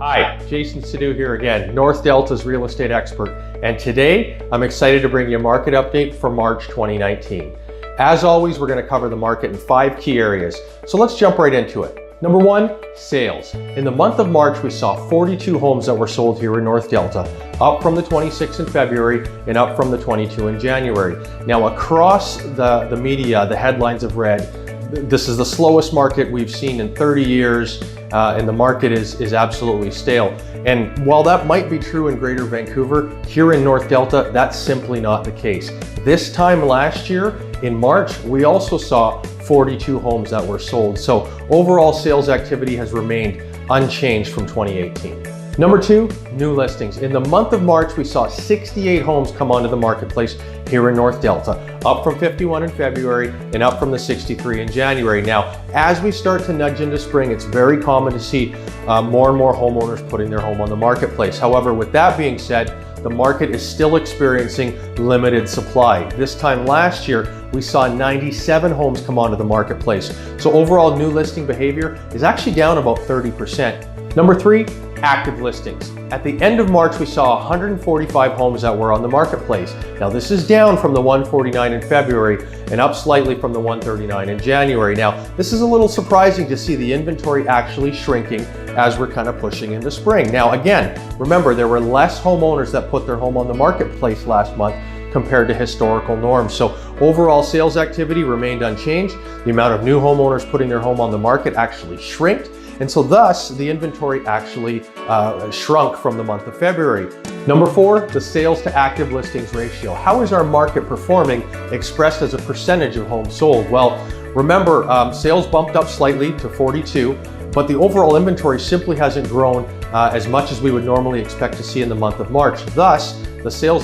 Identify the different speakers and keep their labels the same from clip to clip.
Speaker 1: Hi, Jayson Sidhu here again, North Delta's real estate expert, and today I'm excited to bring you a market update for March 2019. As always, we're going to cover the market in 5 key areas, so let's jump right into it. Number 1, sales. In the month of March, we saw 42 homes that were sold here in North Delta, up from the 26 in February and up from the 22 in January. Now, across the media, the headlines have read, this is the slowest market we've seen in 30 years, and the market is absolutely stale. And while that might be true in Greater Vancouver, here in North Delta, that's simply not the case. This time last year, in March, we also saw 42 homes that were sold. So overall sales activity has remained unchanged from 2018. Number 2, new listings. In the month of March, we saw 68 homes come onto the marketplace here in North Delta, up from 51 in February and up from the 63 in January. Now, as we start to nudge into spring, it's very common to see more and more homeowners putting their home on the marketplace. However, with that being said, the market is still experiencing limited supply. This time last year, we saw 97 homes come onto the marketplace. So overall new listing behavior is actually down about 30%. Number 3, active listings. At the end of March, we saw 145 homes that were on the marketplace. Now, this is down from the 149 in February and up slightly from the 139 in January. Now, this is a little surprising to see the inventory actually shrinking as we're kind of pushing into spring. Now, again, remember, there were less homeowners that put their home on the marketplace last month compared to historical norms. So overall sales activity remained unchanged. The amount of new homeowners putting their home on the market actually shrinked. And so thus, the inventory actually shrunk from the month of February. Number 4, the sales to active listings ratio. How is our market performing expressed as a percentage of homes sold? Well, remember, sales bumped up slightly to 42, but the overall inventory simply hasn't grown as much as we would normally expect to see in the month of March. Thus, the sales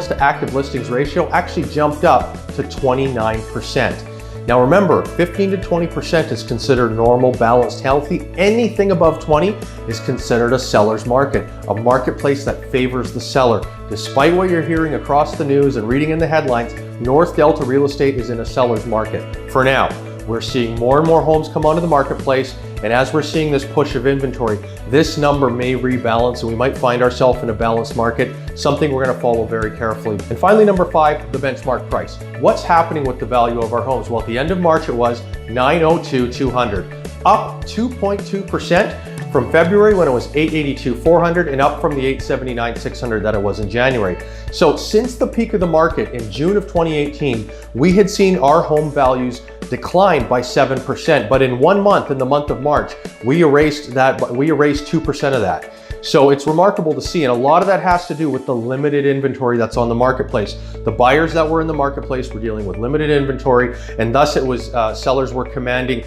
Speaker 1: to active listings ratio actually jumped up to 29%. Now remember, 15 to 20% is considered normal, balanced, healthy. Anything above 20 is considered a seller's market, a marketplace that favors the seller. Despite what you're hearing across the news and reading in the headlines, North Delta real estate is in a seller's market. For now, we're seeing more and more homes come onto the marketplace, and as we're seeing this push of inventory, this number may rebalance and we might find ourselves in a balanced market, something we're going to follow very carefully. And finally, number 5, the benchmark price. What's happening with the value of our homes? Well, at the end of March, it was $902,200, up 2.2% from February when it was $882,400 and up from the $879,600 that it was in January. So since the peak of the market in June of 2018, we had seen our home values decline by 7%, but in 1 month, in the month of March, we erased 2% of that. So it's remarkable to see, and a lot of that has to do with the limited inventory that's on the marketplace. The buyers that were in the marketplace were dealing with limited inventory, and thus it was sellers were commanding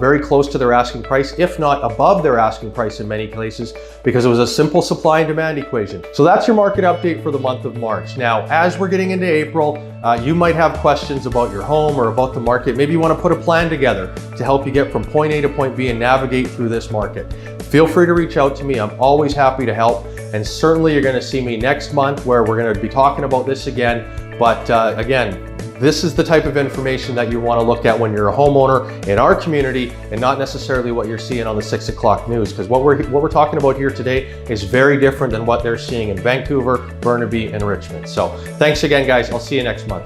Speaker 1: very close to their asking price, if not above their asking price in many cases, because it was a simple supply and demand equation. So that's your market update for the month of March. Now, as we're getting into April, you might have questions about your home or about the market. Maybe you want to put a plan together to help you get from point A to point B and navigate through this market. Feel free to reach out to me. I'm always happy to help. And certainly you're going to see me next month where we're going to be talking about this again. But again, this is the type of information that you want to look at when you're a homeowner in our community and not necessarily what you're seeing on the 6 o'clock news, because what we're talking about here today is very different than what they're seeing in Vancouver, Burnaby, and Richmond. So thanks again, guys. I'll see you next month.